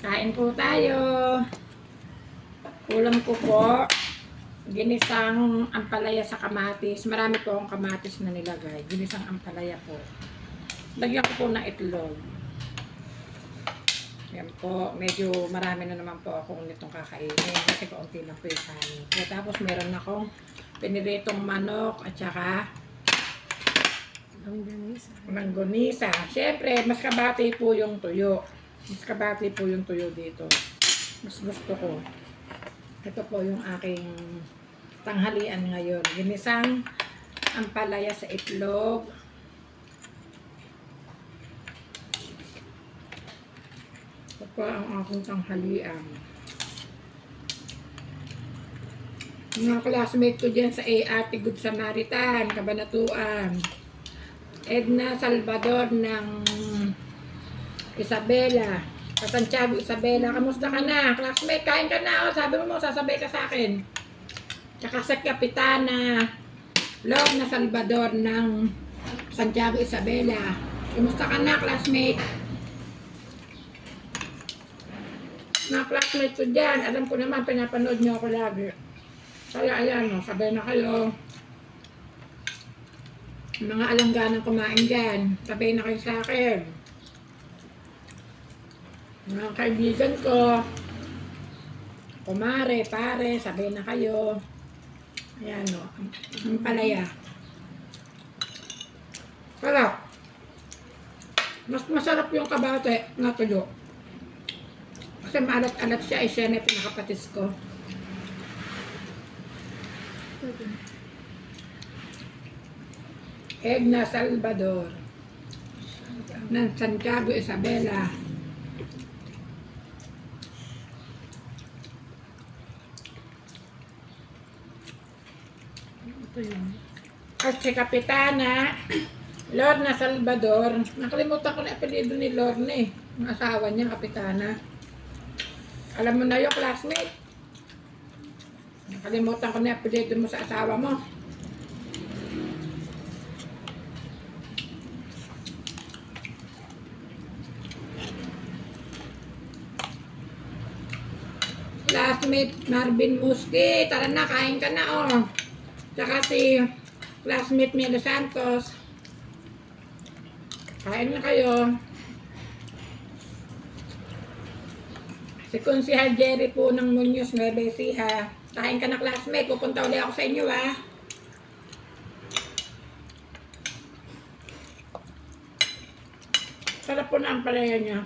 Kain po tayo. Ulam ko po, ginisang ampalaya sa kamatis. Marami po akong kamatis na nilagay. Ginisang ampalaya po. Lagyan ko po ng itlog. Yan po, medyo marami na naman po akong nitong kakainin. Kasi kaunti lang po yung kanin. So, tapos meron akong piniritong manok at saka langgonisa. Siyempre, mas kabati po yung tuyo. Mas kabati po yung tuyo dito. Mas gusto ko. Ito po yung aking tanghalian ngayon. Ginisang ampalaya sa itlog. Ito po ang aking tanghalian. Mga classmate ko dyan sa Ate Good Samaritan, Cabanatuan. Edna Salvador ng Isabela. Santiago Isabela. Kamusta ka na? Classmate, kain ka na. O, sabi mo, sasabay ka sa akin. Tsaka sa Kapitana Lorna Salvador ng Santiago Isabela. Kamusta ka na, classmate? Mga classmate ko dyan, alam ko naman, pinapanood nyo ako lagi. Kaya ayan, o, sabay na kayo. Mga alangganang kumain dyan, sabay na kayo sa akin. Mga kaibigan ko, kumare, pare, sabay na kayo. Ayan o, ang palaya. Sarap. Mas masarap yung kabate na tuyo. Kasi maalat-alat siya, siya na pinakapatis ko. Edna Salvador ng Santiago Isabela. At si Kapitana Lorna Salvador. Nakalimutan ko na apelyido ni Lorna eh. Ang asawa niya, Kapitana. Alam mo na yung classmate. Nakalimutan ko na apelyido mo sa asawa mo. Classmate Marvin Musky, tara na, kain ka na oh. Tsaka si classmate Melo Santos. Kain na kayo. Si Konsihal Jerry po ng Muñoz, Nueva Ecija. Kain ka na, classmate. Pupunta ulit ako sa inyo ah. Sarap po na ang palaya niya.